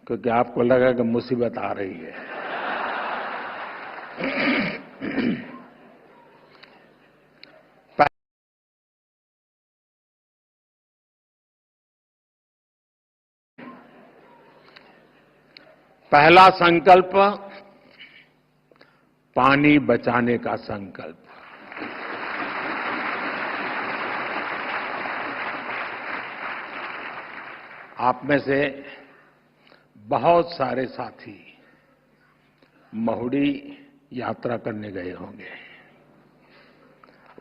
क्योंकि आपको लगा कि मुसीबत आ रही है। पहला संकल्प, पानी बचाने का संकल्प। आप में से बहुत सारे साथी महुड़ी यात्रा करने गए होंगे।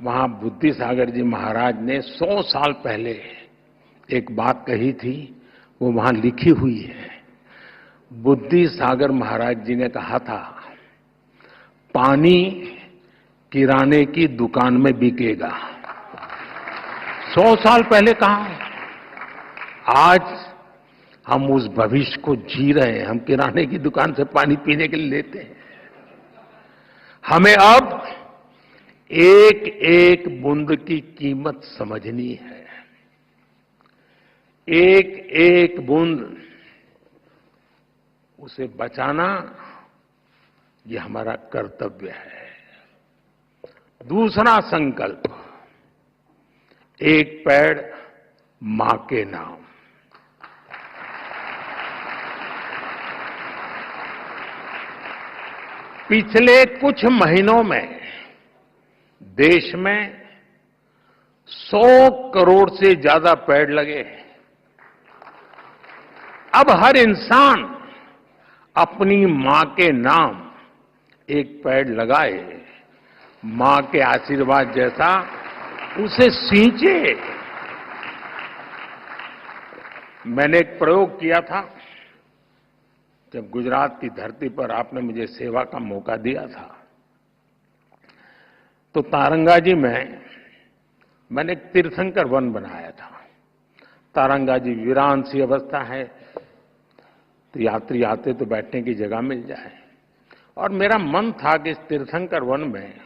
वहां बुद्धि सागर जी महाराज ने 100 साल पहले एक बात कही थी, वो वहां लिखी हुई है। बुद्धि सागर महाराज जी ने कहा था, पानी किराने की दुकान में बिकेगा। 100 साल पहले कहा। आज हम उस भविष्य को जी रहे हैं। हम किराने की दुकान से पानी पीने के लिए लेते हैं। हमें अब एक एक बूंद की कीमत समझनी है। एक एक बूंद उसे बचाना, ये हमारा कर्तव्य है। दूसरा संकल्प, एक पेड़ मां के नाम। पिछले कुछ महीनों में देश में 100 करोड़ से ज्यादा पेड़ लगे हैं। अब हर इंसान अपनी मां के नाम एक पेड़ लगाए, मां के आशीर्वाद जैसा उसे सींचे। मैंने एक प्रयोग किया था जब गुजरात की धरती पर आपने मुझे सेवा का मौका दिया था। तो तारंगाजी में मैंने एक तीर्थंकर वन बनाया था। तारंगाजी वीरान सी अवस्था है, तो यात्री आते तो बैठने की जगह मिल जाए। और मेरा मन था कि इस तीर्थंकर वन में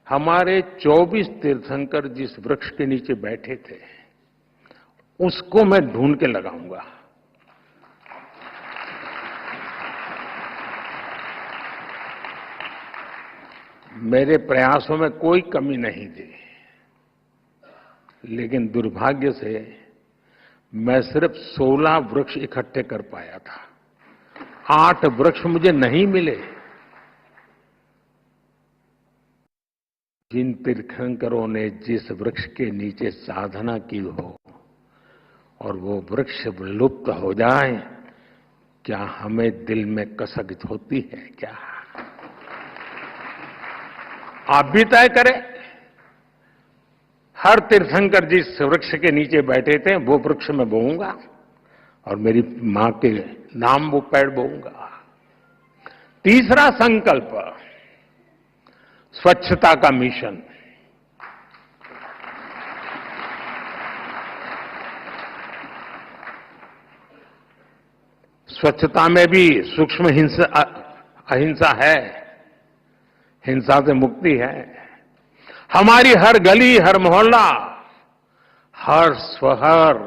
हमारे 24 तीर्थंकर जिस वृक्ष के नीचे बैठे थे, उसको मैं ढूंढ के लगाऊंगा। मेरे प्रयासों में कोई कमी नहीं थी, लेकिन दुर्भाग्य से मैं सिर्फ 16 वृक्ष इकट्ठे कर पाया था। 8 वृक्ष मुझे नहीं मिले। जिन तीर्थंकरों ने जिस वृक्ष के नीचे साधना की हो और वो वृक्ष लुप्त हो जाए, क्या हमें दिल में कसक होती है क्या? आप भी तय करें। हर तीर्थंकर जिस वृक्ष के नीचे बैठे थे, वो वृक्ष में बोऊंगा और मेरी मां के नाम वो पेड़ बोऊंगा। तीसरा संकल्प, स्वच्छता का मिशन। स्वच्छता में भी सूक्ष्म अहिंसा है, हिंसा से मुक्ति है। हमारी हर गली, हर मोहल्ला, हर शहर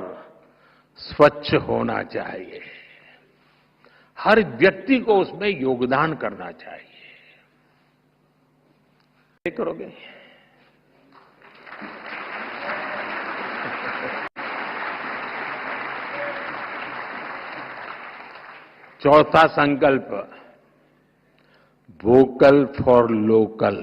स्वच्छ होना चाहिए। हर व्यक्ति को उसमें योगदान करना चाहिए। क्या करोगे? चौथा संकल्प, वोकल फॉर लोकल।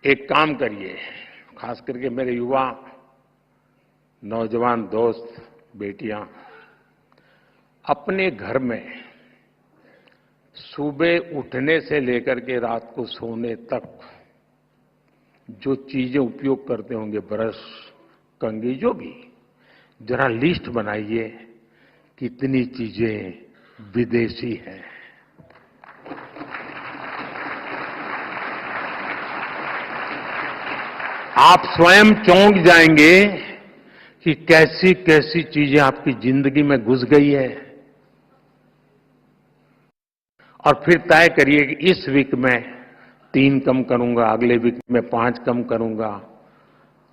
एक काम करिए, खास करके मेरे युवा नौजवान दोस्त बेटियां, अपने घर में सुबह उठने से लेकर के रात को सोने तक जो चीजें उपयोग करते होंगे, ब्रश, कंघी, जो भी, जरा लिस्ट बनाइए कितनी चीजें विदेशी हैं। आप स्वयं चौंक जाएंगे कि कैसी कैसी चीजें आपकी जिंदगी में घुस गई है। और फिर तय करिए कि इस वीक में 3 कम करूंगा, अगले वीक में 5 कम करूंगा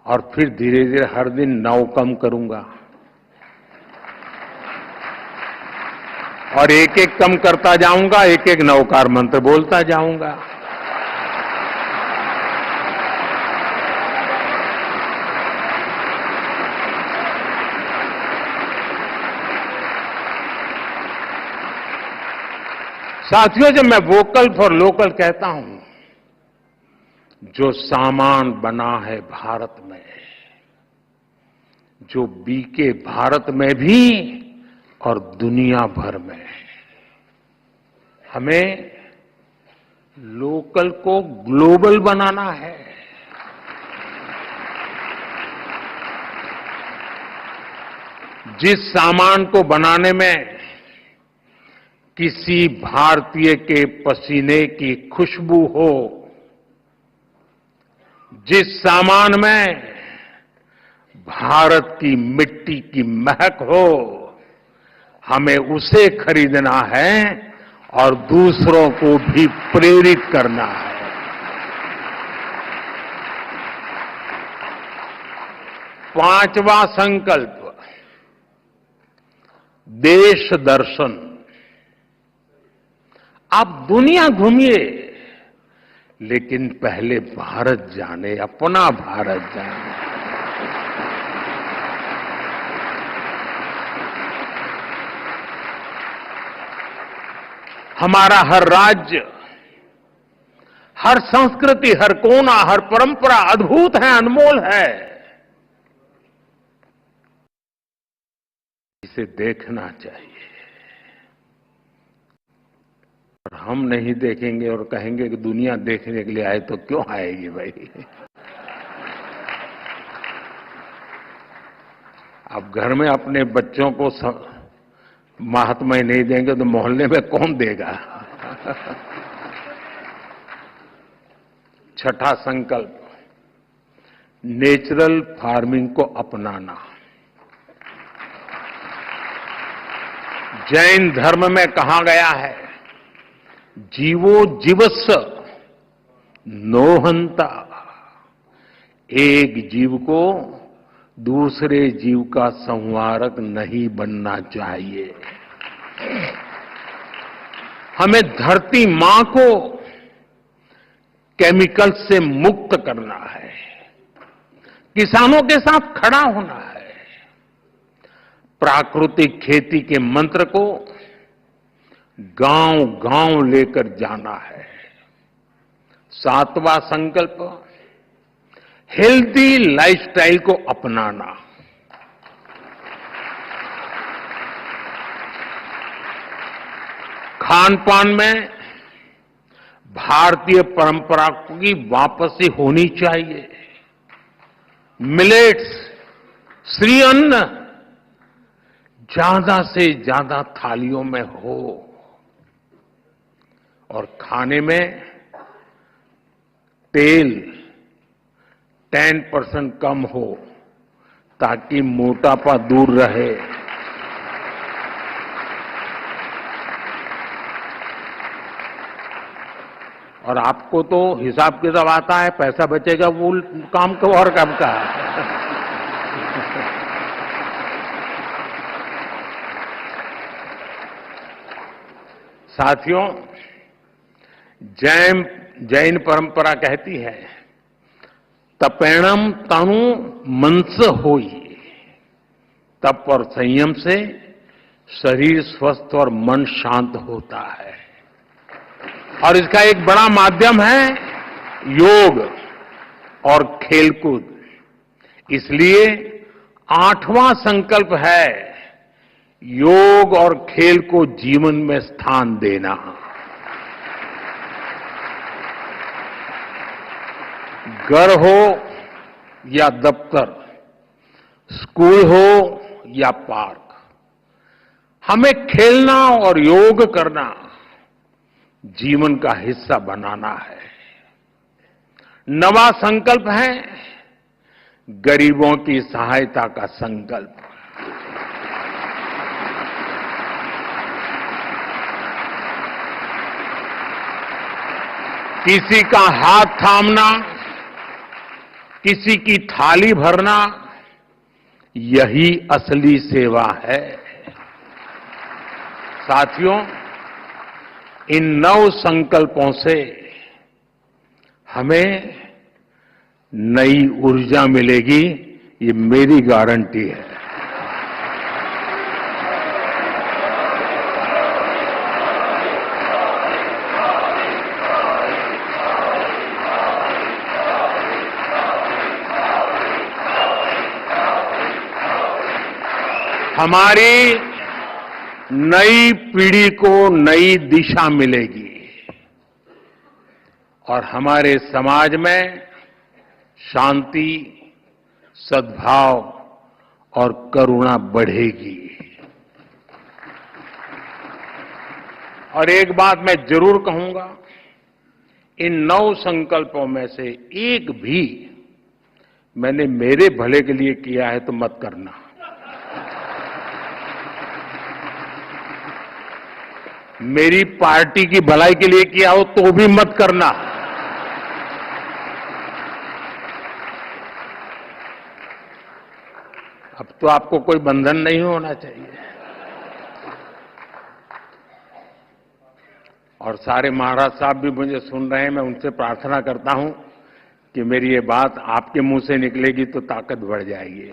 और फिर धीरे धीरे हर दिन 9 कम करूंगा और एक एक कम करता जाऊंगा, एक एक नवकार मंत्र बोलता जाऊंगा। साथियों, जब मैं वोकल फॉर लोकल कहता हूं, जो सामान बना है भारत में, जो बिके भारत में भी और दुनिया भर में, हमें लोकल को ग्लोबल बनाना है। जिस सामान को बनाने में किसी भारतीय के पसीने की खुशबू हो, जिस सामान में भारत की मिट्टी की महक हो, हमें उसे खरीदना है और दूसरों को भी प्रेरित करना है। पांचवा संकल्प, देश दर्शन। आप दुनिया घूमिए, लेकिन पहले भारत जाने, अपना भारत जाने। हमारा हर राज्य, हर संस्कृति, हर कोना, हर परंपरा अद्भुत है, अनमोल है। इसे देखना चाहिए। और हम नहीं देखेंगे और कहेंगे कि दुनिया देखने के लिए आए, तो क्यों आएगी भाई? आप घर में अपने बच्चों को महात्मा ही नहीं देंगे तो मोहल्ले में कौन देगा? छठा संकल्प, नेचुरल फार्मिंग को अपनाना। जैन धर्म में कहा गया है, जीवो जीवस्स नोहंता। एक जीव को दूसरे जीव का संहारक नहीं बनना चाहिए। हमें धरती मां को केमिकल से मुक्त करना है, किसानों के साथ खड़ा होना है, प्राकृतिक खेती के मंत्र को गांव गांव लेकर जाना है। सातवां संकल्प, हेल्दी लाइफस्टाइल को अपनाना। खान पान में भारतीय परंपरा की वापसी होनी चाहिए। मिलेट्स, श्री अन्न ज्यादा से ज्यादा थालियों में हो और खाने में तेल 10% कम हो, ताकि मोटापा दूर रहे। और आपको तो हिसाब किताब आता है, पैसा बचेगा, वो काम को और काम का है। साथियों, जैन परंपरा कहती है, तपेणम तनु मनस होई। तप और संयम से शरीर स्वस्थ और मन शांत होता है। और इसका एक बड़ा माध्यम है योग और खेलकूद। इसलिए 8वां संकल्प है योग और खेल को जीवन में स्थान देना। घर हो या दफ्तर, स्कूल हो या पार्क, हमें खेलना और योग करना जीवन का हिस्सा बनाना है। 9वां संकल्प है गरीबों की सहायता का संकल्प। किसी का हाथ थामना, किसी की थाली भरना, यही असली सेवा है। साथियों, इन 9 संकल्पों से हमें नई ऊर्जा मिलेगी, ये मेरी गारंटी है। हमारी नई पीढ़ी को नई दिशा मिलेगी और हमारे समाज में शांति, सद्भाव और करुणा बढ़ेगी। और एक बात मैं जरूर कहूंगा, इन 9 संकल्पों में से एक भी मैंने मेरे भले के लिए किया है तो मत करना। मेरी पार्टी की भलाई के लिए किया हो तो भी मत करना। अब तो आपको कोई बंधन नहीं होना चाहिए। और सारे महाराज साहब भी मुझे सुन रहे हैं, मैं उनसे प्रार्थना करता हूं कि मेरी ये बात आपके मुंह से निकलेगी तो ताकत बढ़ जाएगी।